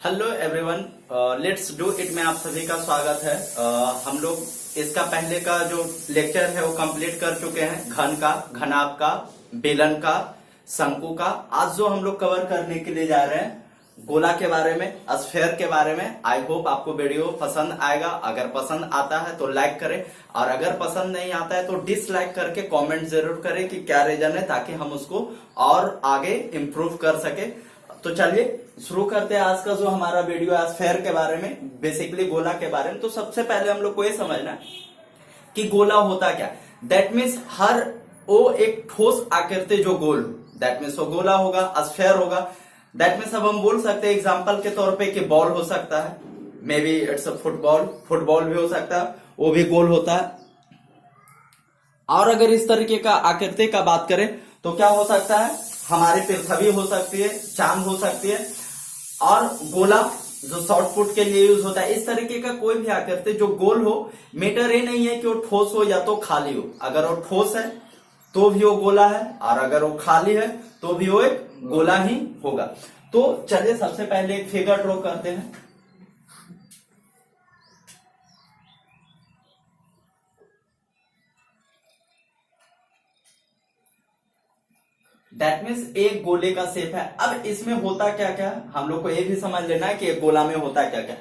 Hello everyone, let's do it में आप सभी का स्वागत है। हम लोग इसका पहले का जो लेक्चर है वो कंप्लीट कर चुके हैं। घन का, घनाभ का, बेलन का, शंकु का। आज जो हम लोग कवर करने के लिए जा रहे हैं गोला के बारे में, स्फेयर के बारे में। आई होप आपको वीडियो पसंद आएगा। अगर पसंद आता है तो लाइक करें और अगर पसंद नहीं आता है तो डिसलाइक करके कमेंट जरूर करें कि क्या रीजन है, ताकि हम उसको और आगे इम्प्रूव कर सके। तो चलिए शुरू करते हैं आज का जो हमारा वीडियो है स्फेयर के बारे में, बेसिकली गोला के बारे में। तो सबसे पहले हम लोग को ये समझना है कि गोला होता क्या। दैट मीन्स हर वो एक ठोस आकृति जो गोल, दैट मीन्स वो गोला होगा, स्फेयर होगा। दैट मीन्स अब हम बोल सकते हैं एग्जांपल के तौर पे कि बॉल हो सकता है, may be it's a football, football भी हो सकता है, वो भी गोल होता है। और अगर इस तरीके का आकृति का बात करें तो क्या हो सकता है, हमारी पृथ्वी हो सकती है, चांद हो सकती है, और गोला जो शॉर्ट पुट के लिए यूज होता है। इस तरीके का कोई भी आकृति जो गोल हो, मैटर ये नहीं है कि वो ठोस हो या तो खाली हो। अगर वो ठोस है तो भी वो गोला है, और अगर वो खाली है तो भी वो एक गोला ही होगा। तो चलिए सबसे पहले एक फिगर ड्रॉ करते हैं। दैट मीन्स एक गोले का शेप है। अब इसमें होता क्या क्या, हम लोग को ये भी समझ लेना है कि एक गोला में होता क्या क्या।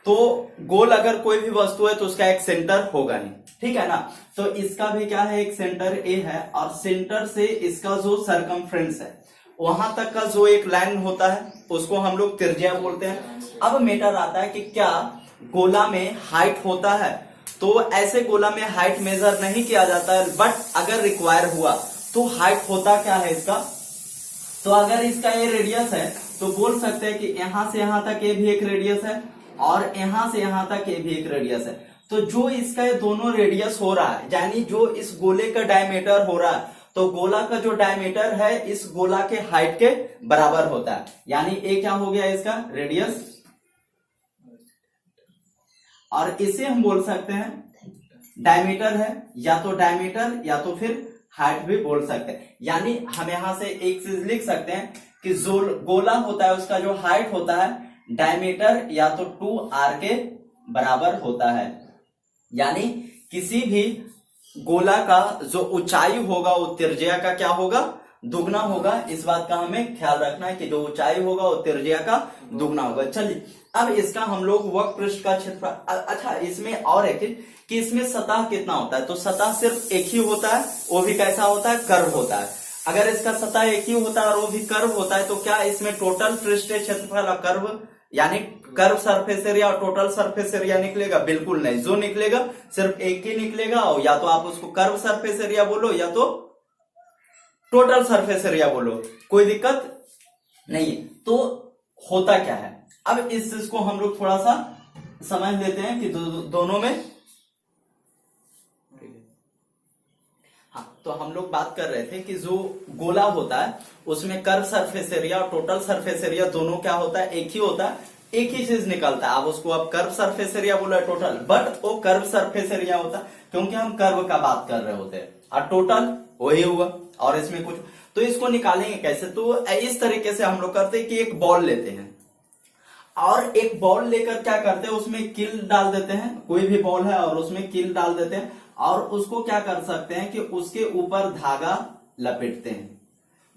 तो गोल अगर कोई भी वस्तु है तो उसका एक सेंटर होगा नहीं, ठीक है ना। तो इसका भी क्या है, एक सेंटर ए है, और सेंटर से इसका जो सरकमफ्रेंस है वहां तक का जो एक लाइन होता है उसको हम लोग त्रिज्या बोलते हैं। अब मैटर आता है कि क्या गोला में हाइट होता है। तो ऐसे गोला में हाइट मेजर नहीं किया जाता है, बट अगर रिक्वायर हुआ तो हाइट होता क्या है इसका। तो अगर इसका ये रेडियस है तो बोल सकते हैं कि यहां से यहां तक ये भी एक रेडियस है, और यहां से यहां तक ये भी एक रेडियस है। तो जो इसका ये दोनों रेडियस हो रहा है, यानी जो इस गोले का डायमीटर हो रहा है, तो गोला का जो डायमीटर है इस गोला के हाइट के बराबर होता है। यानी ये क्या हो गया इसका रेडियस, और इसे हम बोल सकते हैं डायमीटर है, या तो डायमीटर या तो फिर हाइट भी बोल सकते हैं। यानी हम यहां से एक चीज लिख सकते हैं कि जो गोला होता है उसका जो हाइट होता है डायमीटर या तो 2r के बराबर होता है। यानी किसी भी गोला का जो ऊंचाई होगा वो त्रिज्या का क्या होगा, दुगना होगा। इस बात का हमें ख्याल रखना है कि जो ऊंचाई होगा वो त्रिज्या का दुगना होगा। चलिए अब इसका हम लोग वक्र पृष्ठ का क्षेत्रफल। अच्छा, इसमें और एक चीज कि इसमें सतह कितना होता है। तो सतह सिर्फ एक ही होता है, वो भी कैसा होता है, कर्व होता है। अगर इसका सतह एक ही होता है और वो भी कर्व होता है तो क्या इसमें टोटल पृष्ठीय क्षेत्रफल और कर्व यानी कर्व सरफेस एरिया और टोटल सरफेस एरिया निकलेगा? बिल्कुल नहीं। जो निकलेगा सिर्फ एक ही निकलेगा, और या तो आप उसको कर्व सरफेस एरिया बोलो या तो टोटल सरफेस एरिया बोलो, कोई दिक्कत नहीं है। तो होता क्या है, अब इस चीज को हम लोग थोड़ा सा समझ लेते हैं कि दोनों में। हाँ, तो हम लोग बात कर रहे थे कि जो गोला होता है उसमें कर्व सरफेस एरिया और टोटल सरफेस एरिया दोनों क्या होता है, एक ही होता है, एक ही चीज निकलता है। आप उसको अब कर्व सरफेस एरिया बोला टोटल, बट वो कर्व सरफेस एरिया होता है क्योंकि हम कर्व का बात कर रहे होते हैं, और टोटल वही हुआ। और इसमें कुछ, तो इसको निकालेंगे कैसे। तो इस तरीके से हम लोग करते हैं कि एक बॉल लेते हैं, और एक बॉल लेकर क्या करते हैं उसमें कील डाल देते हैं। कोई भी बॉल है और उसमें कील डाल देते हैं, और उसको क्या कर सकते हैं कि उसके ऊपर धागा लपेटते हैं।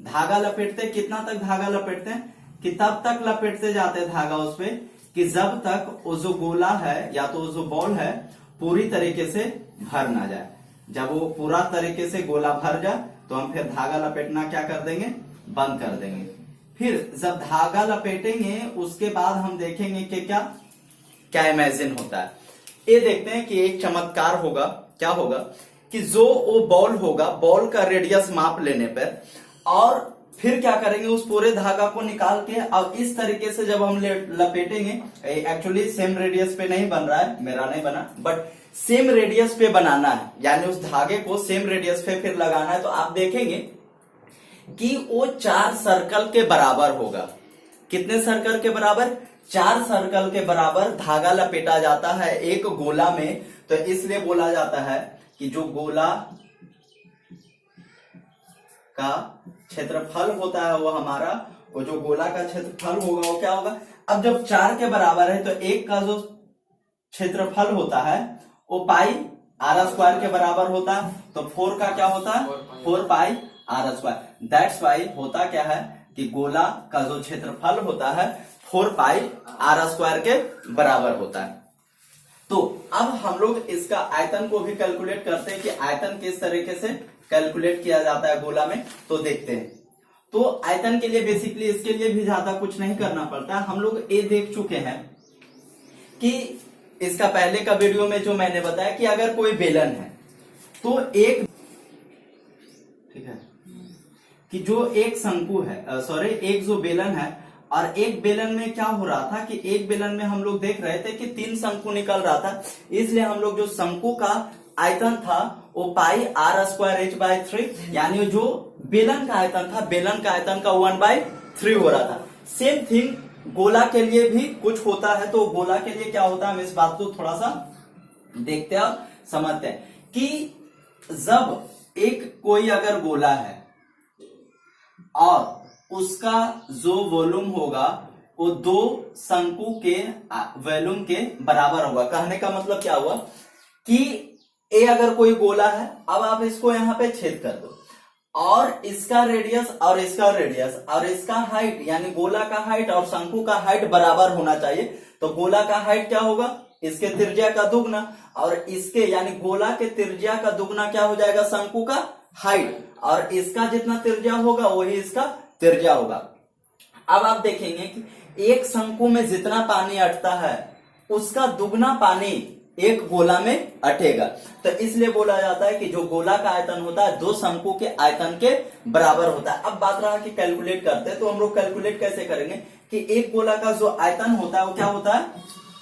धागा लपेटते हैं, कितना तक धागा लपेटते हैं कि तब तक लपेटते जाते हैं धागा उस पे कि जब तक वो जो गोला है या तो जो बॉल है पूरी तरीके से भर ना जाए। जब वो पूरा तरीके से गोला भर जाए तो हम फिर धागा लपेटना क्या कर देंगे, बंद कर देंगे। फिर जब धागा लपेटेंगे उसके बाद हम देखेंगे कि क्या क्या इमेजिन होता है। ये देखते हैं कि एक चमत्कार होगा। क्या होगा कि जो वो बॉल होगा, बॉल का रेडियस माप लेने पर, और फिर क्या करेंगे उस पूरे धागा को निकाल के, अब इस तरीके से जब हम लपेटेंगे, एक्चुअली सेम रेडियस पे नहीं बन रहा है, मेरा नहीं बना, बट सेम रेडियस पे बनाना है, यानी उस धागे को सेम रेडियस पे फिर लगाना है। तो आप देखेंगे कि वो 4 सर्कल के बराबर होगा। कितने सर्कल के बराबर? 4 सर्कल के बराबर धागा लपेटा जाता है एक गोला में। तो इसलिए बोला जाता है कि जो गोला का क्षेत्रफल होता है वो हमारा वो जो गोला का क्षेत्रफल होगा वो क्या होगा, अब जब 4 के बराबर है तो एक का जो क्षेत्रफल होता है वो पाई आर स्क्वायर के बराबर होता है, तो 4 का क्या होता है 4 pi r square. That's why होता क्या है कि गोला का जो क्षेत्रफल होता है 4 पाई आर स्क्वायर के बराबर होता है। तो अब हम लोग इसका आयतन को भी कैलकुलेट करते हैं कि आयतन किस तरीके से कैलकुलेट किया जाता है गोला में, तो देखते हैं। तो आयतन के लिए बेसिकली इसके लिए भी ज्यादा कुछ नहीं करना पड़ता, हम लोग ये देख चुके हैं कि इसका पहले का वीडियो में जो मैंने बताया कि अगर कोई बेलन है तो एक, ठीक है, कि जो एक शंकु है, सॉरी एक जो बेलन है, और एक बेलन में क्या हो रहा था कि एक बेलन में हम लोग देख रहे थे कि 3 शंकु निकल रहा था, इसलिए हम लोग जो शंकु का आयतन था वो पाई आर स्क्वायर एच बाई 3, यानी जो बेलन का आयतन था बेलन का आयतन का 1/3 हो रहा था। सेम थिंग गोला के लिए भी कुछ होता है, तो गोला के लिए क्या होता है हम इस बात को थोड़ा सा देखते हैं समझते हैं कि जब एक कोई अगर गोला है और उसका जो वॉल्यूम होगा वो 2 शंकु के वॉल्यूम के बराबर होगा। कहने का मतलब क्या हुआ कि ए अगर कोई गोला है, अब आप इसको यहां पे छेद कर दो और इसका रेडियस और इसका रेडियस और इसका हाइट, यानी गोला का हाइट और शंकु का हाइट बराबर होना चाहिए। तो गोला का हाइट क्या होगा, इसके त्रिज्या का दुगना, और इसके यानी गोला के त्रिज्या का दुगना क्या हो जाएगा शंकु का हाइट, और इसका जितना त्रिज्या होगा वही इसका त्रिज्या होगा। अब आप देखेंगे कि एक शंकु में जितना पानी अटता है उसका दुगना पानी एक गोला में अटेगा, तो इसलिए बोला जाता है कि जो गोला का आयतन होता है 2 शंकु के आयतन के बराबर होता है। अब बात रहा कि कैलकुलेट करते हैं, तो हम लोग कैलकुलेट कैसे करेंगे कि एक गोला का जो आयतन होता है वो क्या होता है,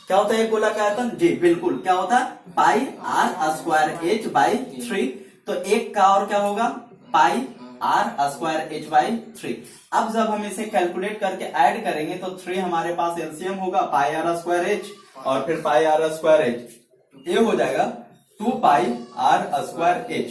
क्या होता है एक गोला का आयतन, जी बिल्कुल क्या होता है पाई आर स्क्वायर एच बाई 3, तो एक का और क्या होगा पाई आर स्क्वायर एच बाई 3। अब जब हम इसे कैलकुलेट करके ऐड करेंगे तो 3 हमारे पास एलसीएम होगा पाई आर स्क्वायर एच और फिर पाई आर स्क्वायर एच, ये हो जाएगा 2 pi r square H.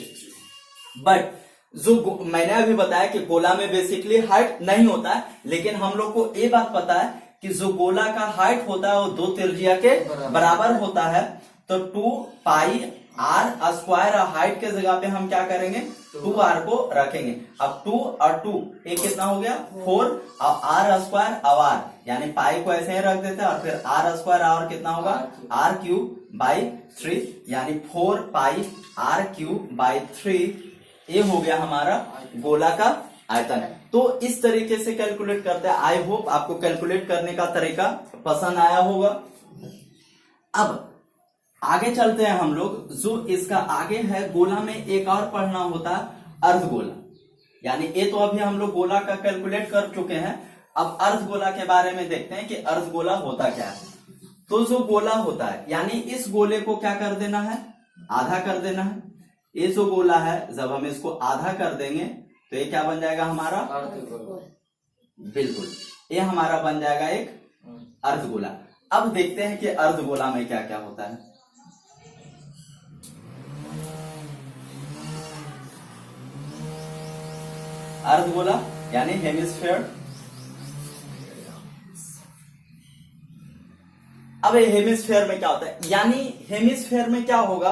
But जो मैंने अभी बताया कि गोला में बेसिकली हाइट नहीं होता है, लेकिन हम लोग को ये बात पता है कि जो गोला का हाइट होता है वो 2 त्रिज्या के बराबर होता है, तो 2 पाई आर स्क्वायर और हाइट के जगह पे हम क्या करेंगे 2 आर को रखेंगे। अब 2 और 2 एक कितना हो गया 4, और आर स्क्वायर और आर, यानी पाई को ऐसे ही रख देते हैं, और फिर आर स्क्वायर और कितना होगा आर क्यूब बाई 3, यानी 4 पाई आर क्यूब बाई 3, ये हो गया हमारा गोला का आयतन। तो इस तरीके से कैलकुलेट करते हैं। आई होप आपको कैलकुलेट करने का तरीका पसंद आया होगा। अब आगे चलते हैं हम लोग, जो इसका आगे है गोला में एक और पढ़ना होता है अर्धगोला, यानी ये तो अभी हम लोग गोला का कैलकुलेट कर चुके हैं। अब अर्धगोला के बारे में देखते हैं कि अर्धगोला होता क्या है। तो जो गोला होता है यानी इस गोले को क्या कर देना है आधा कर देना है। ये जो गोला है जब हम इसको आधा कर देंगे तो ये क्या बन जाएगा हमारा, बिल्कुल ये हमारा बन जाएगा एक अर्धगोला। अब देखते हैं कि अर्धगोला में क्या क्या होता है। अर्धगोला यानी हेमिस्फेयर। अब ये हेमिस्फेयर में क्या होता है, यानी हेमिस्फेयर में क्या होगा,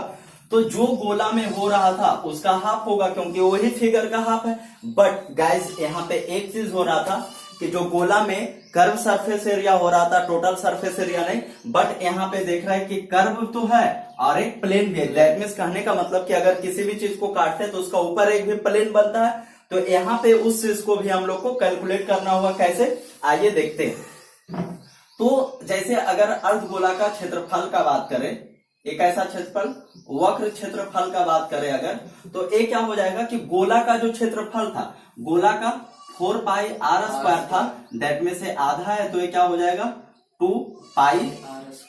तो जो गोला में हो रहा था उसका हाफ होगा, क्योंकि वही फिगर का हाफ है। बट गाइस यहाँ पे एक चीज हो रहा था कि जो गोला में कर्व सरफेस एरिया हो रहा था, टोटल सरफेस एरिया नहीं, बट यहाँ पे देख रहा है कि कर्व तो है और एक प्लेन भी है। दैट मीन्स कहने का मतलब कि अगर किसी भी चीज को काटते हैं तो उसका ऊपर एक भी प्लेन बनता है। तो यहाँ पे उस चीज को भी हम लोग को कैलकुलेट करना होगा। कैसे, आइए देखते हैं। तो जैसे अगर अर्धगोला का क्षेत्रफल का बात करें, एक ऐसा क्षेत्रफल वक्र क्षेत्रफल का बात करें अगर, तो ये क्या हो जाएगा कि गोला का जो क्षेत्रफल था, गोला का 4 पाई आर स्क्वायर था, दैट में से आधा है तो ये क्या हो जाएगा 2 पाई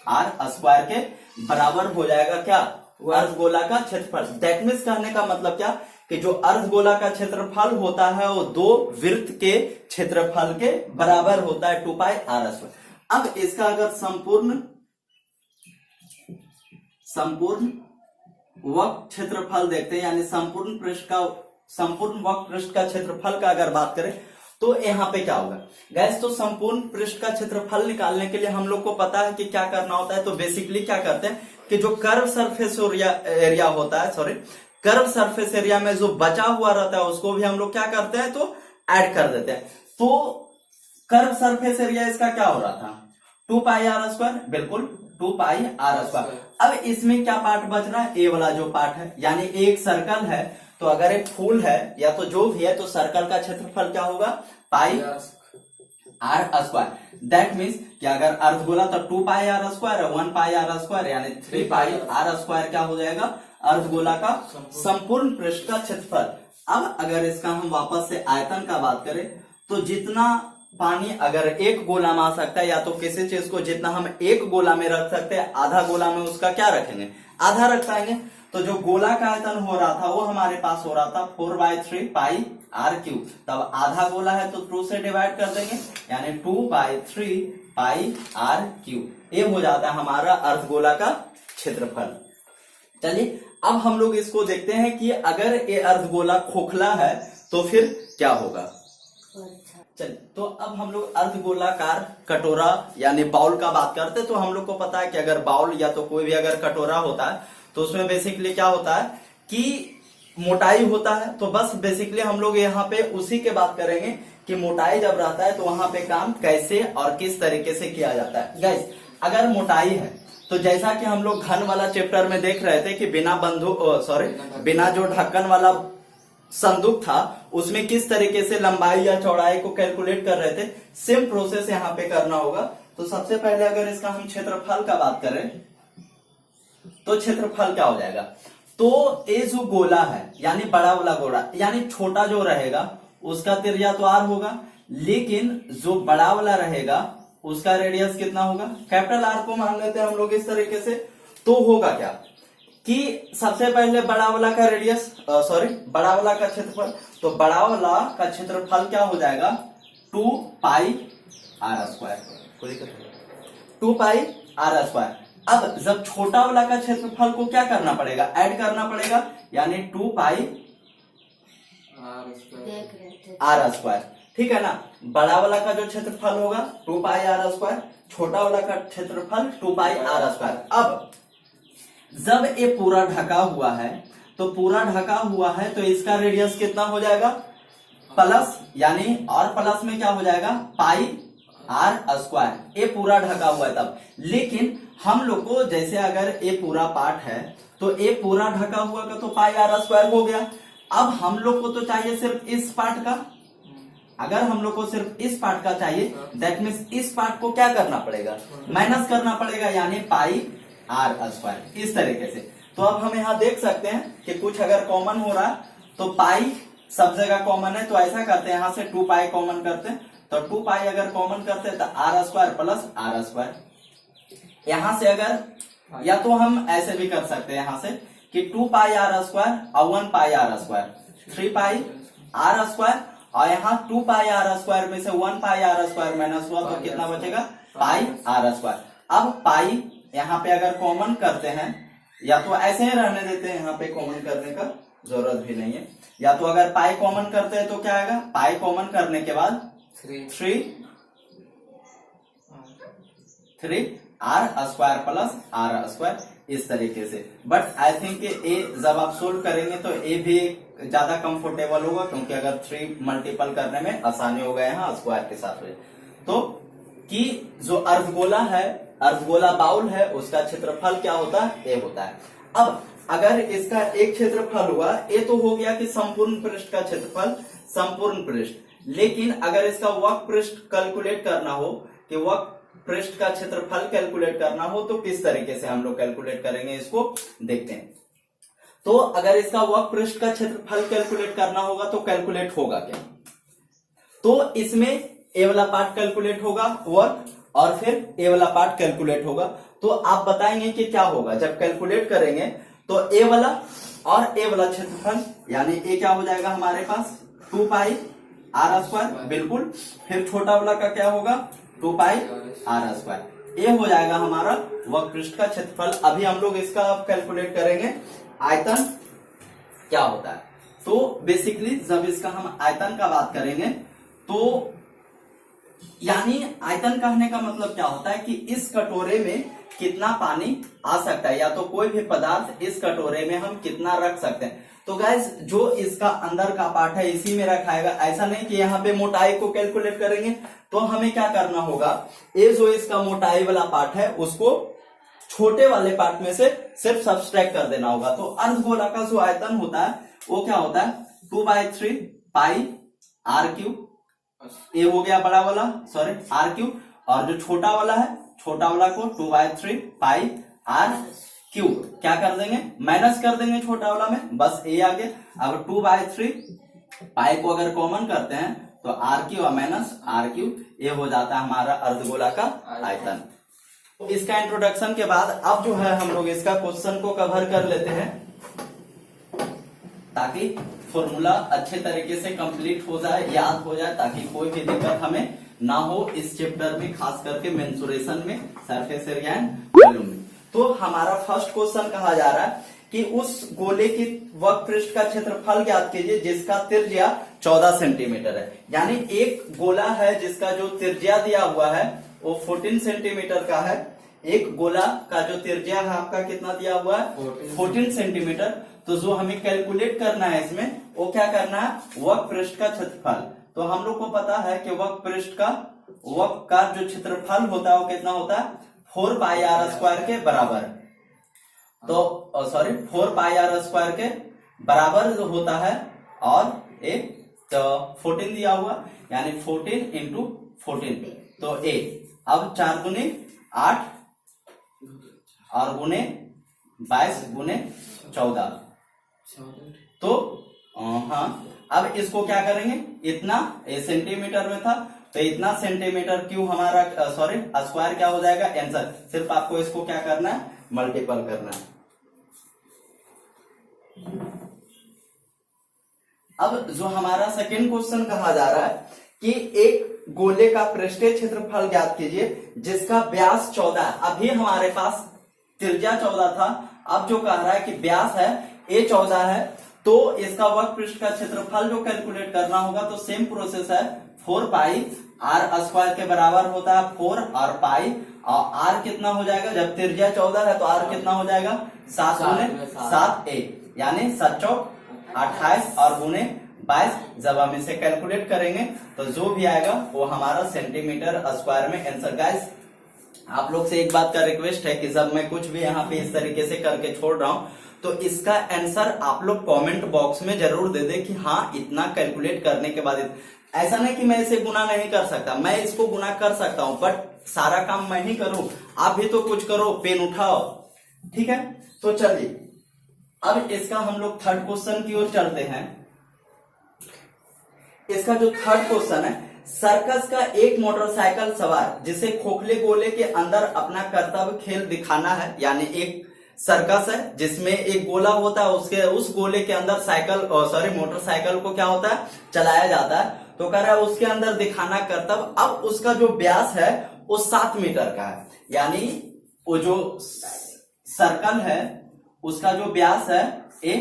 आर स्क्वायर के बराबर हो जाएगा क्या अर्धगोला का क्षेत्रफल। दैट मीन्स कहने का मतलब क्या कि जो अर्धगोला का क्षेत्रफल होता है वो 2 वृत्त के क्षेत्रफल के बराबर होता है 2 पाई आर स्क्वायर। अब इसका अगर संपूर्ण वक्र क्षेत्रफल देखते हैं, यानी संपूर्ण वक्र पृष्ठ का क्षेत्रफल का अगर बात करें तो यहाँ पे क्या होगा गैस, तो संपूर्ण पृष्ठ का क्षेत्रफल निकालने के लिए हम लोग को पता है कि क्या करना होता है। तो बेसिकली क्या करते हैं कि जो कर्व सरफेस एरिया होता है, सॉरी कर्व सरफेस एरिया में जो बचा हुआ रहता है उसको भी हम लोग क्या करते हैं तो ऐड कर देते हैं। तो कर्व सरफेस एरिया इसका क्या हो रहा था 2 पाई आर स्क्वायर, बिल्कुल 2 पाई आर स्क्वायर। अब इसमें क्या पार्ट बच रहा है, ए वाला जो पार्ट है, यानी एक सर्कल है तो अगर एक फूल है या तो जो भी है तो सर्कल का क्षेत्रफल क्या होगा पाई आर स्क्वायर। दैट मीन्स कि अगर अर्धगोला तो 2 पाई आर स्क्वायर है, 1 पाई आर स्क्वायर यानी 3 पाई आर स्क्वायर क्या हो जाएगा अर्धगोला का संपूर्ण पृष्ठ का क्षेत्रफल। अब अगर इसका हम वापस से आयतन का बात करें तो जितना पानी अगर एक गोला में आ सकता है या तो किसी चीज को जितना हम एक गोला में रख सकते हैं आधा गोला में उसका क्या रखेंगे आधा रख पाएंगे। तो जो गोला का आयतन हो रहा था वो हमारे पास हो रहा था 4/3 पाई आर क्यूब। तब आधा गोला है तो 2 से डिवाइड कर देंगे यानी 2/3 पाई आर क्यूब। ये हो जाता है हमारा अर्धगोला का क्षेत्रफल। चलिए अब हम लोग इसको देखते हैं कि अगर ये अर्धगोला खोखला है तो फिर क्या होगा। चलिए तो अब हम लोग अर्धगोलाकार कटोरा यानी बाउल का बात करते हैं। तो हम लोग को पता है कि अगर बाउल या तो कोई भी अगर कटोरा होता है तो उसमें बेसिकली क्या होता है कि मोटाई होता है। तो बस बेसिकली हम लोग यहाँ पे उसी के बात करेंगे कि मोटाई जब रहता है तो वहां पे काम कैसे और किस तरीके से किया जाता है। गाइस अगर मोटाई है तो जैसा कि हम लोग घन वाला चैप्टर में देख रहे थे कि बिना जो ढक्कन वाला संदूक था उसमें किस तरीके से लंबाई या चौड़ाई को कैलकुलेट कर रहे थे, सेम प्रोसेस यहाँ पे करना होगा। तो सबसे पहले अगर इसका हम क्षेत्रफल का बात करें तो क्षेत्रफल क्या हो जाएगा, तो ये जो गोला है यानी बड़ा वाला गोला यानी छोटा जो रहेगा उसका त्रिज्या तो आर होगा, लेकिन जो बड़ा वाला रहेगा उसका रेडियस कितना होगा, कैपिटल आर को मान लेते हैं हम लोग इस तरीके से। तो होगा क्या कि सबसे पहले बड़ा वाला का रेडियस बड़ा वाला का क्षेत्रफल, तो बड़ा वाला का क्षेत्रफल क्या हो जाएगा 2 pi r square, 2 pi r square. अब जब छोटा वाला का क्षेत्रफल को क्या करना पड़ेगा ऐड करना पड़ेगा यानी 2 पाई आर स्क्वायर, ठीक है ना। बड़ा वाला का जो क्षेत्रफल होगा 2 पाई आर स्क्वायर, छोटा वाला का क्षेत्रफल 2 पाई आर स्क्वायर। अब जब ये पूरा ढका हुआ है तो पूरा ढका हुआ है तो इसका रेडियस कितना हो जाएगा प्लस, यानी और प्लस में क्या हो जाएगा पाई आर स्क्वायर। ये पूरा ढका हुआ है तब, लेकिन हम लोग को जैसे अगर ये पूरा पार्ट है तो ये पूरा ढका हुआ का तो पाई आर स्क्वायर हो गया। अब हम लोग को तो चाहिए सिर्फ इस पार्ट का, अगर हम लोग को सिर्फ इस पार्ट का चाहिए दैट मीन्स इस पार्ट को क्या करना पड़ेगा माइनस करना पड़ेगा यानी पाई आर स्क्वायर, इस तरीके से। तो अब हम यहाँ देख सकते हैं कि कुछ अगर कॉमन हो रहा है तो पाई सब जगह कॉमन है, तो ऐसा करते हैं यहाँ से 2 पाई कॉमन करते हैं, तो 2 पाई अगर कॉमन करते हैं तो R square plus R square. यहां से अगर या तो हम ऐसे भी कर सकते हैं यहाँ से कि 2 पाई आर स्क्वायर और 1 pi r square, 3 pi r square, और यहाँ 2 पाई आर स्क्वायर में से 1 पाई आर स्क्वायर माइनस हुआ तो कितना बचेगा पाई आर स्क्वायर। अब पाई यहाँ पे अगर कॉमन करते हैं या तो ऐसे ही रहने देते हैं, यहाँ पे कॉमन करने का जरूरत भी नहीं है, या तो अगर पाई कॉमन करते हैं तो क्या आएगा पाई कॉमन करने के बाद 3 R square plus R square, इस तरीके से। बट आई थिंक ए जब आप सोल्व करेंगे तो ए भी ज्यादा कंफर्टेबल होगा क्योंकि अगर 3 मल्टीपल करने में आसानी हो गया है स्क्वायर के साथ में। तो कि जो अर्धगोला है अर्धगोला बाउल है उसका क्षेत्रफल क्या होता है ए होता है। अब अगर इसका एक क्षेत्रफल हुआ ए तो हो गया कि संपूर्ण पृष्ठ का क्षेत्रफल संपूर्ण पृष्ठ, लेकिन अगर इसका वक्र पृष्ठ कैलकुलेट करना हो कि वक्र पृष्ठ का क्षेत्रफल कैलकुलेट करना हो तो किस तरीके से हम लोग कैलकुलेट करेंगे इसको देखते हैं। तो अगर इसका वक्र पृष्ठ का क्षेत्रफल कैलकुलेट करना होगा तो कैलकुलेट होगा क्या, तो इसमें ए वाला पार्ट कैलकुलेट होगा वक्र और फिर ए वाला पार्ट कैलकुलेट होगा। तो आप बताएंगे कि क्या होगा जब कैलकुलेट करेंगे तो ए वाला और ए वाला क्षेत्रफल यानी ए क्या हो जाएगा हमारे पास 2 पाई आर स्क्वायर, बिल्कुल, फिर छोटा वाला का क्या होगा 2 पाई आर स्क्वायर। ये हो जाएगा हमारा वक्र पृष्ठ का क्षेत्रफल। अभी हम लोग इसका कैलकुलेट करेंगे आयतन क्या होता है। तो बेसिकली जब इसका हम आयतन का बात करेंगे तो यानी आयतन कहने का मतलब क्या होता है कि इस कटोरे में कितना पानी आ सकता है, या तो कोई भी पदार्थ इस कटोरे में हम कितना रख सकते हैं। तो गाइस जो इसका अंदर का पार्ट है इसी में रखाएगा, ऐसा नहीं कि यहाँ पे मोटाई को कैलकुलेट करेंगे। तो हमें क्या करना होगा, ये जो इसका मोटाई वाला पार्ट है उसको छोटे वाले पार्ट में से सिर्फ सब्सट्रैक्ट कर देना होगा। तो अर्धगोला का जो आयतन होता है वो क्या होता है, 2/3 पाई आर क्यूब, ये हो गया बड़ा वाला, सॉरी आर क्यूब, और जो छोटा वाला है छोटा वाला को 2/3 पाई आर क्यूब क्या कर देंगे, माइनस कर देंगे छोटा वाला में, बस ये आ गया। अब 2/3 पाई को अगर कॉमन करते हैं तो आर क्यूब और माइनस आर क्यूब, ये हो जाता है हमारा अर्धगोला का आयतन। तो इसका इंट्रोडक्शन के बाद अब जो है हम लोग इसका क्वेश्चन को कवर कर लेते हैं ताकि फॉर्मूला अच्छे तरीके से कंप्लीट हो जाए, याद हो जाए, ताकि कोई भी दिक्कत हमें ना हो इस चैप्टर में, खास करके मेंसुरेशन में, सरफेस एरिया एंड वॉल्यूम में। तो हमारा फर्स्ट क्वेश्चन कहा जा रहा है कि उस गोले की वक्र पृष्ठ का क्षेत्रफल ज्ञात कीजिए जिसका त्रिज्या 14 सेंटीमीटर है। यानी एक गोला है जिसका जो त्रिज्या दिया हुआ है वो 14 सेंटीमीटर का है। एक गोला का जो त्रिज्या है आपका कितना दिया हुआ है, 14 सेंटीमीटर। तो जो हमें कैलकुलेट करना है इसमें वो क्या करना है, वक्र पृष्ठ का क्षेत्रफल। तो हम लोग को पता है कि वक्र पृष्ठ का वक्र का जो क्षेत्रफल होता है वो कितना होता है, 4 पाई आर स्क्वायर के बराबर। तो सॉरी 4 पाई आर स्क्वायर के बराबर जो होता है, और एक तो 14 दिया हुआ, यानी 14 इंटू 14 तो ए। अब 4 गुने 8 और गुने 22 गुने 14 तो हाँ, अब इसको क्या करेंगे, इतना ए सेंटीमीटर में था तो इतना सेंटीमीटर क्यूब हमारा, सॉरी स्क्वायर क्या हो जाएगा आंसर। सिर्फ आपको इसको क्या करना है, मल्टीपल करना है। अब जो हमारा सेकेंड क्वेश्चन कहा जा रहा है कि एक गोले का पृष्ठीय क्षेत्रफल ज्ञात कीजिए जिसका व्यास 14, अभी हमारे पास त्रिज्या 14 था, अब जो कह रहा है कि व्यास है ए 14 है, तो इसका वक्र पृष्ठ का क्षेत्रफल जो कैलकुलेट करना होगा तो सेम प्रोसेस है, 4 पाई आर स्क्वायर के बराबर होता है 4 और पाई, और आर कितना हो जाएगा, जब त्रिज्या 14 है तो आर कितना हो जाएगा 7 गुने 7 ए, यानी 7 चौक 28 और गुने 22। जब हम इसे कैलकुलेट करेंगे तो जो भी आएगा वो हमारा सेंटीमीटर स्क्वायर में आंसर। गाइस आप लोग से एक बात का रिक्वेस्ट है कि जब मैं कुछ भी यहाँ पे इस तरीके से करके छोड़ रहा हूं तो इसका आंसर आप लोग कमेंट बॉक्स में जरूर दे दे कि हाँ इतना कैलकुलेट करने के बाद। ऐसा नहीं कि मैं इसे गुना नहीं कर सकता, मैं इसको गुना कर सकता हूं, बट सारा काम मैं ही करूं, आप भी तो कुछ करो, पेन उठाओ, ठीक है। तो चलिए अब इसका हम लोग थर्ड क्वेश्चन की ओर चलते हैं। इसका जो थर्ड क्वेश्चन है, सर्कस का एक मोटरसाइकिल सवार जिसे खोखले गोले के अंदर अपना कर्तव्य खेल दिखाना है, यानी एक सर्कस है जिसमें एक गोला होता है, उसके उस गोले के अंदर साइकिल सॉरी मोटरसाइकिल को क्या होता है, चलाया जाता है। तो कह रहा है उसके अंदर दिखाना कर्तव्य। अब उसका जो व्यास है वो 7 मीटर का है, यानी वो जो सर्कल है उसका जो व्यास है ये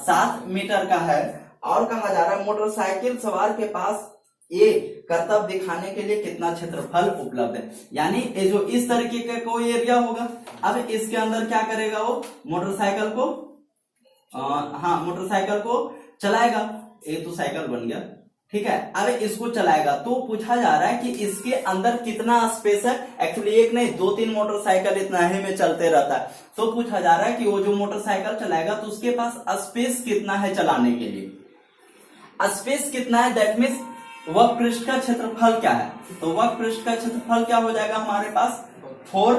7 मीटर का है। और कहा जा रहा है मोटरसाइकिल सवार के पास ये कर्तव्य दिखाने के लिए कितना क्षेत्रफल उपलब्ध है, यानी ये जो इस तरीके का कोई एरिया होगा। अब इसके अंदर क्या करेगा वो, मोटरसाइकिल को मोटरसाइकिल को चलाएगा। ये तो साइकिल बन गया, ठीक है। अब इसको चलाएगा तो पूछा जा रहा है कि इसके अंदर कितना स्पेस है। एक्चुअली एक नहीं 2-3 मोटरसाइकिल इतना ही में चलते रहता है। तो पूछा जा रहा है कि वो जो मोटरसाइकिल चलाएगा तो उसके पास स्पेस कितना है चलाने के लिए, स्पेस कितना है, दैट मीन्स वक्र पृष्ठ का क्षेत्रफल क्या है। तो वक्र पृष्ठ का क्षेत्रफल क्या हो जाएगा हमारे पास, 4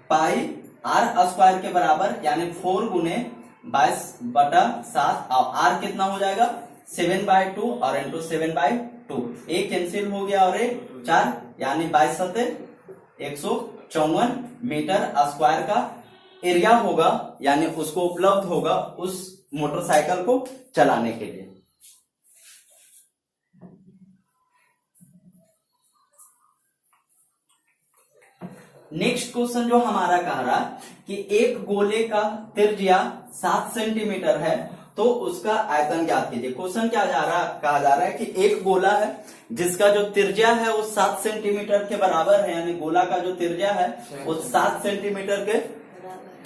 पाई आर स्क्वायर के बराबर, यानी 4 गुने 22/7, और आर कितना हो जाएगा 7/2 और इंटू 7/2, एक कैंसिल हो गया और एक 4, यानी 22×7 154 मीटर स्क्वायर का एरिया होगा, यानी उसको उपलब्ध होगा उस मोटरसाइकिल को चलाने के लिए। नेक्स्ट क्वेश्चन जो हमारा कह रहा कि एक गोले का त्रिज्या 7 सेंटीमीटर है तो उसका आयतन ज्ञात कीजिए। क्वेश्चन क्या कहा जा रहा है कि एक गोला है जिसका जो त्रिज्या है वो 7 सेंटीमीटर के बराबर है, यानी गोला का जो त्रिज्या है वो 7 सेंटीमीटर के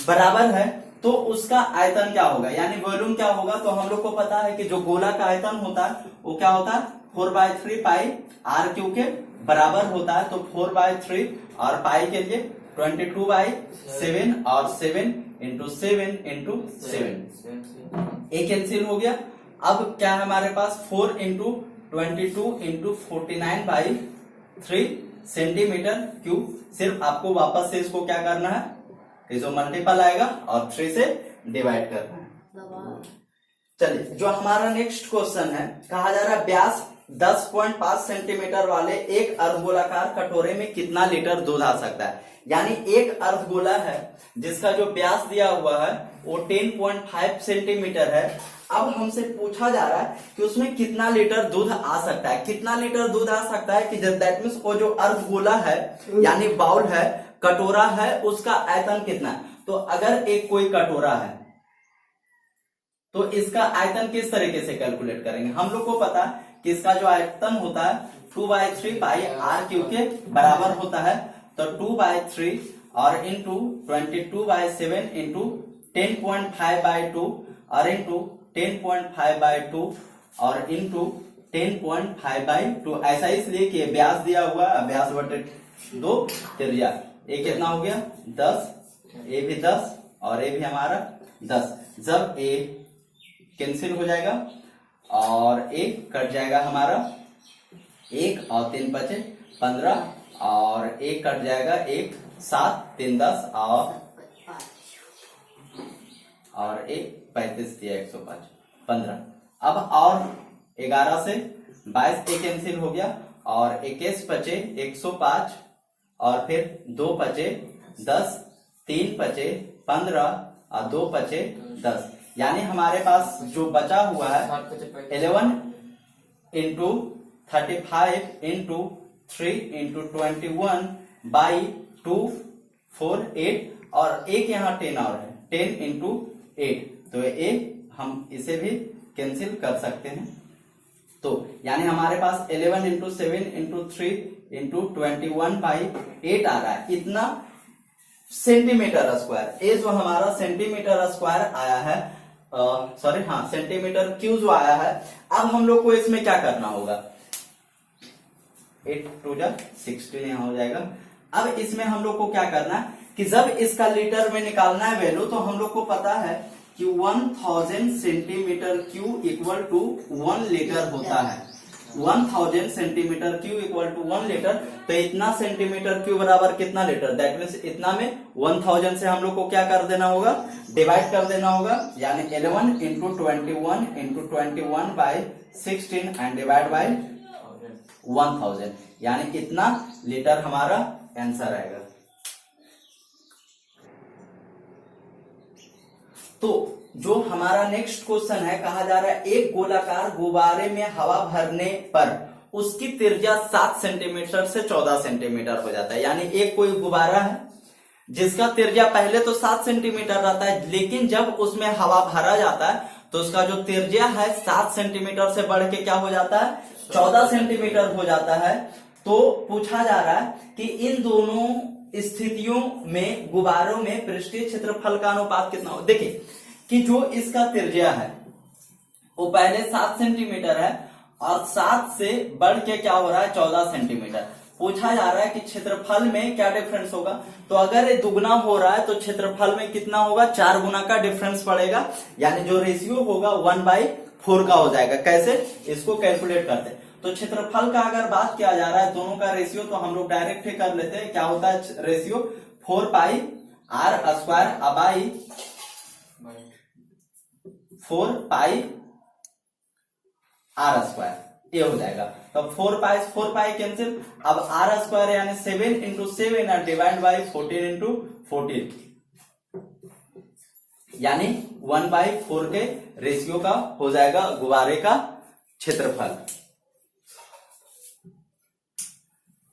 बराबर है, तो उसका आयतन क्या होगा, यानी वॉल्यूम क्या होगा। तो हम लोग को पता है कि जो गोला का आयतन होता है वो क्या होता है 4/3 पाई आर क्यू के बराबर होता है। तो 4/3 और पाई के लिए 22/7 और 7 इंटू 7 इंटू 7 एक कैंसिल हो गया। अब क्या है हमारे पास 4 इंटू 22 इंटू 49/3 सेंटीमीटर क्यूब। सिर्फ आपको वापस से इसको क्या करना है, जो मल्टीपल आएगा और 3 से डिवाइड करना है। चलिए जो हमारा नेक्स्ट क्वेश्चन है, कहा जा रहा है व्यास 10.5 सेंटीमीटर वाले एक अर्धगोलाकार कटोरे में कितना लीटर दूध आ सकता है। यानी एक अर्धगोला है जिसका जो व्यास दिया हुआ है वो 10.5 सेंटीमीटर है। अब हमसे पूछा जा रहा है कि उसमें कितना लीटर दूध आ सकता है। कितना लीटर दूध आ सकता है कि दैट मीन्स वो जो अर्धगोला है यानी बाउल है, कटोरा है, उसका आयतन कितना है। तो अगर एक कोई कटोरा है तो इसका आयतन किस तरीके से कैलकुलेट करेंगे। हम लोग को पता है कि इसका जो आयतन होता है 2/3 पाई आर क्यू के बराबर होता है। तो 2/3 और इंटू 22/7 इंटू 10.5/2 और इंटू 10.5/2 और इंटू 10.5/2। ऐसा इसलिए कि व्यास दिया हुआ है, व्यास बटे 2 त्रिज्या। ये कितना हो गया 10, ए भी 10 और ए भी हमारा 10। जब ए कैंसिल हो जाएगा और एक कट जाएगा हमारा, 1 और 3 बचे 15 और एक कट जाएगा 1, 7 3 10 और 1 35 दिया 105 15। अब और 11 से 22 एक कैंसिल हो गया और 21 बचे 105 और फिर 2 बचे 10, 3 बचे 15 और 2 बचे 10। यानी हमारे पास जो बचा हुआ है 11 इंटू 35 इंटू 3 इंटू 21/2 4 8 और एक यहाँ 10 और है 10 इंटू 8। तो ये हम इसे भी कैंसिल कर सकते हैं। तो यानी हमारे पास 11 इंटू 7 इंटू 3 इंटू 21/8 आ रहा है, इतना सेंटीमीटर स्क्वायर। ये जो हमारा सेंटीमीटर स्क्वायर आया है, सॉरी हाँ सेंटीमीटर क्यूब जो आया है। अब हम लोग को इसमें क्या करना होगा, 8 2 16 यहाँ हो जाएगा। अब इसमें हम लोग को क्या करना है कि जब इसका लीटर में निकालना है वैल्यू, तो हम लोग को पता है कि 1000 centimetre cube equal to 1 litre होता है। 1000 centimetre cube equal to 1 litre. तो इतना सेंटीमीटर क्यूब बराबर कितना लीटर, दैट मीन्स इतना में 1000 से हम लोग को क्या कर देना होगा, डिवाइड कर देना होगा। यानी 11 into 21 into 21/16 and divide by 1000, यानी कितना लीटर हमारा आंसर आएगा। तो जो हमारा नेक्स्ट क्वेश्चन है, कहा जा रहा है एक गोलाकार गुब्बारे में हवा भरने पर उसकी त्रिज्या 7 सेंटीमीटर से 14 सेंटीमीटर हो जाता है। यानी एक कोई गुब्बारा है जिसका त्रिज्या पहले तो 7 सेंटीमीटर रहता है, लेकिन जब उसमें हवा भरा जाता है तो उसका जो त्रिज्या है 7 सेंटीमीटर से बढ़ के क्या हो जाता है 14 सेंटीमीटर हो जाता है। तो पूछा जा रहा है कि इन दोनों स्थितियों में गुब्बारों में पृष्ठीय क्षेत्रफल का अनुपात कितना हो। देखिए कि जो इसका त्रिज्या है वो पहले 7 सेंटीमीटर है और 7 से बढ़ के क्या हो रहा है 14 सेंटीमीटर। पूछा जा रहा है कि क्षेत्रफल में क्या डिफरेंस होगा। तो अगर ये दुगना हो रहा है तो क्षेत्रफल में कितना होगा, 4 गुना का डिफरेंस पड़ेगा। यानी जो रेशियो होगा 1/4 का हो जाएगा। कैसे, इसको कैलकुलेट करते हैं। तो क्षेत्रफल का अगर बात किया जा रहा है दोनों का रेशियो, तो हम लोग डायरेक्ट ही कर लेते हैं। क्या होता है रेशियो 4 r स्क्वायर अबाई 4 r स्क्वायर, ये हो जाएगा। तो 4 कैंसिल। अब r स्क्वायर यानी 7 इंटू 7 और डिवाइड बाई 14 इंटू 14, यानी 1/4 के रेशियो का हो जाएगा गुब्बारे का क्षेत्रफल।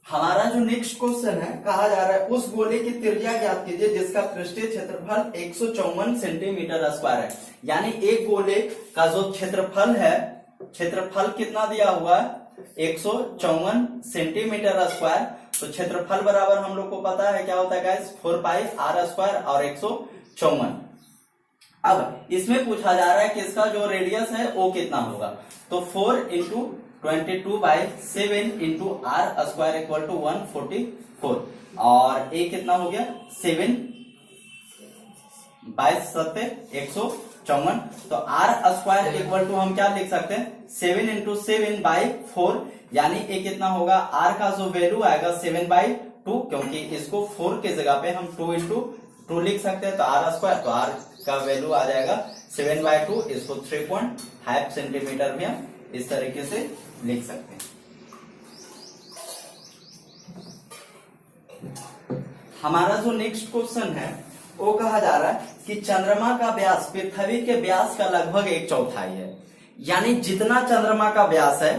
हमारा जो नेक्स्ट क्वेश्चन है, कहा जा रहा है उस गोले की त्रिज्या ज्ञात कीजिए जिसका पृष्ठीय क्षेत्रफल 154 सेंटीमीटर स्क्वायर है। यानी एक गोले का जो क्षेत्रफल है, क्षेत्रफल कितना दिया हुआ है 154 सेंटीमीटर स्क्वायर। तो क्षेत्रफल बराबर हम लोग को पता है क्या होता है गाइस, 4 पाई आर स्क्वायर और 154। अब इसमें पूछा जा रहा है कि इसका जो रेडियस है वो कितना होगा। तो 4 into 22/7 into R square equal to 144 और ए कितना हो गया 7 22 154। तो आर स्क्वायर इक्वल टू हम क्या लिख सकते हैं 7 इंटू 7/4 यानी ए कितना होगा, आर का जो वैल्यू आएगा 7/2 क्योंकि इसको 4 के जगह पे हम 2 इंटू 2 लिख सकते हैं। तो आर स्क्वायर, तो आर का वैल्यू आ जाएगा 7/2, इसको 3.5 सेंटीमीटर में हम इस तरीके से लिख सकते हैं। हमारा जो नेक्स्ट क्वेश्चन है वो कहा जा रहा है कि चंद्रमा का व्यास पृथ्वी के व्यास का लगभग 1/4 है। यानी जितना चंद्रमा का व्यास है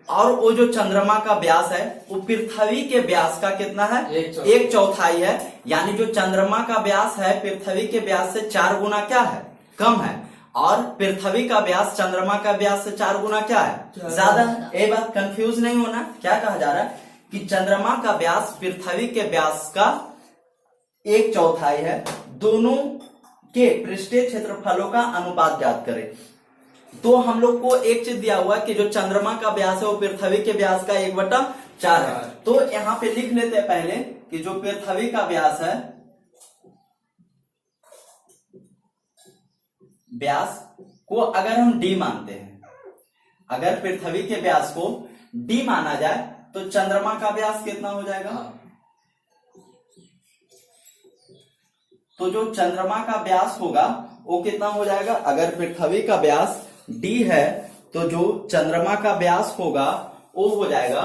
और वो जो चंद्रमा का व्यास है वो पृथ्वी के व्यास का कितना है 1/4 है। यानी जो चंद्रमा का व्यास है पृथ्वी के व्यास से 4 गुना क्या है, कम है, और पृथ्वी का व्यास चंद्रमा का व्यास से 4 गुना क्या है, ज्यादा है। ये बात कंफ्यूज नहीं होना। क्या कहा जा रहा है कि चंद्रमा का व्यास पृथ्वी के व्यास का 1/4 है। दोनों के पृष्ठीय क्षेत्रफलों का अनुपात ज्ञात करें। तो हम लोग को एक चीज दिया हुआ है कि जो चंद्रमा का व्यास है वो पृथ्वी के व्यास का 1/4 है। तो यहां पे लिख लेते हैं पहले कि जो पृथ्वी का व्यास है, व्यास को अगर हम d मानते हैं, अगर पृथ्वी के व्यास को d माना जाए तो चंद्रमा का व्यास कितना हो जाएगा। तो जो चंद्रमा का व्यास होगा वो कितना हो जाएगा, अगर पृथ्वी का व्यास d है तो जो चंद्रमा का व्यास होगा वो हो जाएगा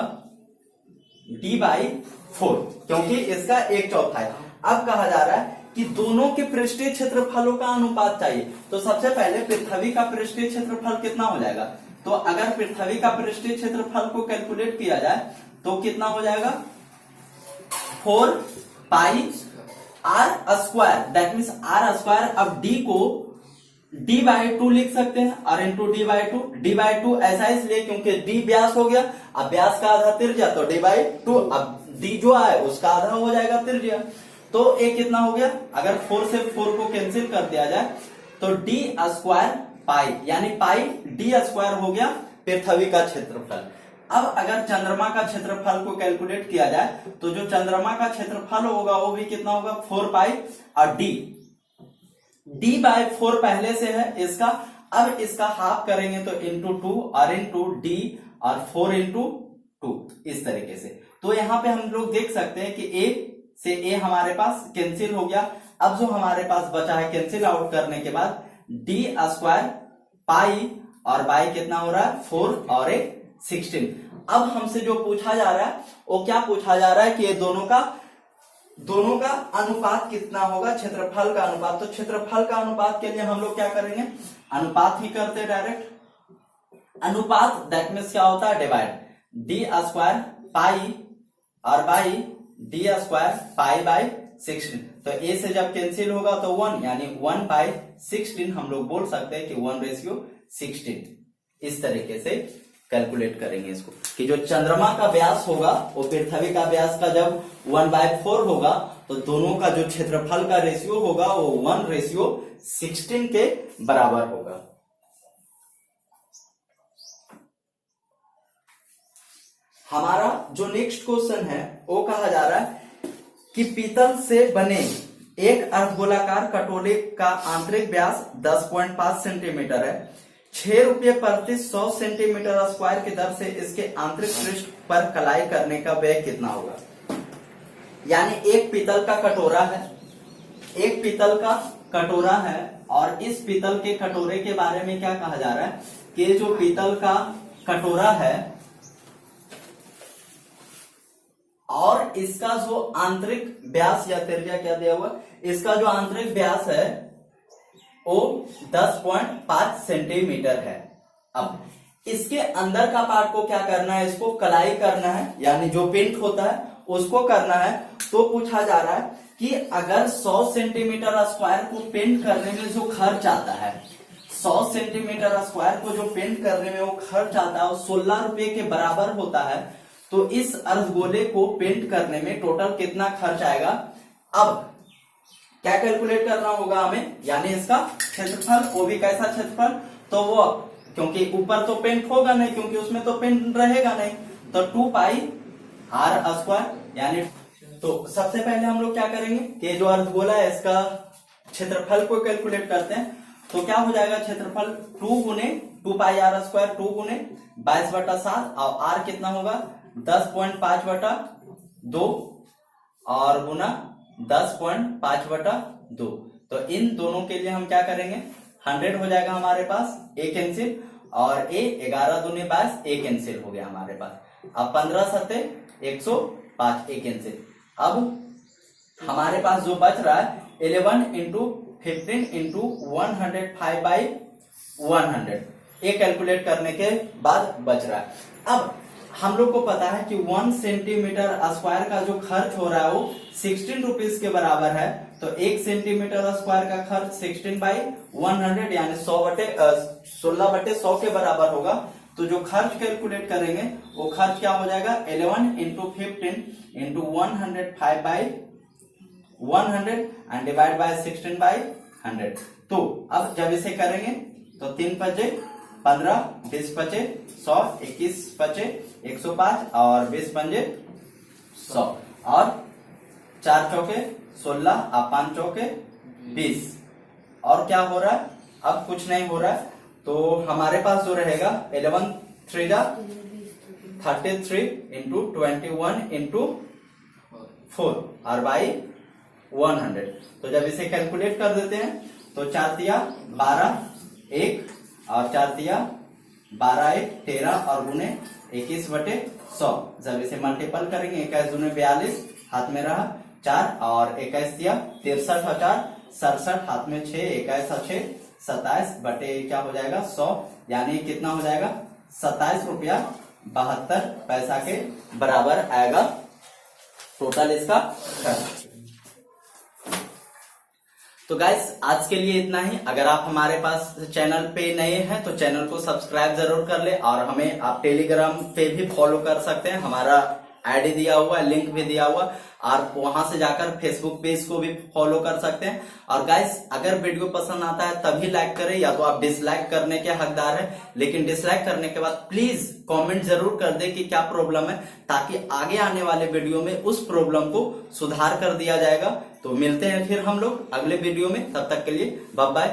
d/4 क्योंकि इसका 1/4 है। अब कहा जा रहा है कि दोनों के पृष्ठीय क्षेत्रफलों का अनुपात चाहिए। तो सबसे पहले पृथ्वी का पृष्ठीय क्षेत्रफल कितना हो जाएगा। तो अगर पृथ्वी का पृष्ठीय क्षेत्रफल को कैलकुलेट किया जाए तो कितना हो जाएगा 4 pi r square, that means r square. अब d को d/2 लिख सकते हैं, और इंटू d/2 ऐसा इसलिए क्योंकि d व्यास हो गया, अब व्यास का आधा त्रिज्या तो d/2, अब d जो है उसका आधा हो जाएगा त्रिज्या। तो एक कितना हो गया, अगर 4 से 4 को कैंसिल कर दिया जाए तो d² पाई, यानी पाई d² हो गया पृथ्वी का क्षेत्रफल। अब अगर चंद्रमा का क्षेत्रफल को कैलकुलेट किया जाए तो जो चंद्रमा का क्षेत्रफल होगा वो भी कितना होगा 4 पाई, और d/4 पहले से है इसका। अब इसका हाफ करेंगे तो इंटू 2 और इंटू d और 4 इंटू 2 इस तरीके से। तो यहाँ पे हम लोग देख सकते हैं कि a से a हमारे पास कैंसिल हो गया। अब जो हमारे पास बचा है कैंसिल आउट करने के बाद d² पाई और बाई कितना हो रहा है 4 और 16। अब हमसे जो पूछा जा रहा है वो क्या पूछा जा रहा है कि ये दोनों का अनुपात कितना होगा, क्षेत्रफल का अनुपात। तो क्षेत्रफल का अनुपात के लिए हम लोग क्या करेंगे, अनुपात ही करते डायरेक्ट। अनुपात दैट मीन्स क्या होता है डिवाइड, d² पाई और बाई d² पाई/16। तो a से जब कैंसिल होगा तो 1, यानी 1/16 हम लोग बोल सकते हैं कि 1/16। इस तरीके से कैलकुलेट करेंगे इसको कि जो चंद्रमा का व्यास होगा वो पृथ्वी का व्यास का जब 1/4 होगा तो दोनों का जो क्षेत्रफल का रेशियो होगा वो 1/16 के बराबर होगा। हमारा जो नेक्स्ट क्वेश्चन है वो कहा जा रहा है कि पीतल से बने एक अर्धगोलाकार कटोरे का आंतरिक व्यास 10.5 सेंटीमीटर है। 6 रुपये प्रति 100 सेंटीमीटर स्क्वायर की दर से इसके आंतरिक पृष्ठ पर कलाई करने का व्यय कितना होगा। यानी एक पीतल का कटोरा है, एक पीतल का कटोरा है, और इस पीतल के कटोरे के बारे में क्या कहा जा रहा है कि जो पीतल का कटोरा है और इसका जो आंतरिक व्यास या त्रिज्या क्या दिया हुआ, इसका जो आंतरिक व्यास है वो 10.5 सेंटीमीटर है। अब इसके अंदर का पार्ट को क्या करना है, इसको कलाई करना है, यानी जो पेंट होता है उसको करना है। तो पूछा जा रहा है कि अगर 100 सेंटीमीटर स्क्वायर को पेंट करने में जो खर्च आता है 100 सेंटीमीटर स्क्वायर को जो पेंट करने में वो खर्च आता है वो 16 रुपए के बराबर होता है, तो इस अर्धगोले को पेंट करने में टोटल कितना खर्च आएगा। अब क्या कैलकुलेट करना होगा हमें, यानी इसका क्षेत्रफल, वो भी कैसा क्षेत्रफल, तो वो क्योंकि ऊपर तो पेंट होगा नहीं, क्योंकि उसमें तो पेंट रहेगा नहीं, तो 2 पाई आर स्क्वायर, यानी तो सबसे पहले हम लोग क्या करेंगे कि जो अर्धगोला है इसका क्षेत्रफल को कैलकुलेट करते हैं। तो क्या हो जाएगा क्षेत्रफल 2 गुने 2 पाई आर स्क्वायर, 2 गुने 22/7, और आर कितना होगा 10.5/2 और गुना 10.5/2। तो इन दोनों के लिए हम क्या करेंगे, 100 हो जाएगा हमारे पास, ए कैंसिल, और ए 11 दूनी 22, ए कैंसिल हो गया हमारे पास। अब 15 सत्ते 105, ए कैंसिल। अब हमारे पास जो बच रहा है 11 इंटू 15 इंटू 105/100, ये कैलकुलेट करने के बाद बच रहा है। अब हम लोग को पता है कि 1 सेंटीमीटर स्क्वायर का जो खर्च हो रहा है वो 16 रुपीज के बराबर है, तो 1 सेंटीमीटर स्क्वायर का खर्च 16/100 यानी 16/100 के बराबर होगा। तो जो खर्च कैलकुलेट करेंगे वो खर्च क्या हो जाएगा, 11 into 15 into 105/100 and divide by 16/100। तो अब जब इसे करेंगे तो 3 पचे 15, 20 पचे 100, 21 पचे 105 और 20 पंजे 100 और 4 चौके 16 और 5 चौके 20। और क्या हो रहा है, अब कुछ नहीं हो रहा है, तो हमारे पास जो रहेगा 11 3 33 इंटू 21 इंटू 4 और बाई 100। तो जब इसे कैलकुलेट कर देते हैं तो 4 तिया 12 1 और 4 तिया 12 1 13 और गुने 21/100। जब इसे मल्टीपल करेंगे 21 दूने 42, हाथ में रहा 4 और 21 तिया 63 और 4 67, हाथ में 6, 21 और 6 27 बटे क्या हो जाएगा 100, यानी कितना हो जाएगा 27 रुपया 72 पैसा के बराबर आएगा टोटल इसका खर्च। तो गाइस आज के लिए इतना ही। अगर आप हमारे पास चैनल पे नए हैं तो चैनल को सब्सक्राइब जरूर कर ले, और हमें आप टेलीग्राम पे भी फॉलो कर सकते हैं, हमारा आईडी दिया हुआ है, लिंक भी दिया हुआ, और वहां से जाकर फेसबुक पेज को भी फॉलो कर सकते हैं। और गाइस अगर वीडियो पसंद आता है तभी लाइक करें, या तो आप डिसलाइक करने के हकदार हैं, लेकिन डिसलाइक करने के बाद प्लीज कमेंट जरूर कर दे कि क्या प्रॉब्लम है, ताकि आगे आने वाले वीडियो में उस प्रॉब्लम को सुधार कर दिया जाएगा। तो मिलते हैं फिर हम लोग अगले वीडियो में, तब तक के लिए बाय बाय।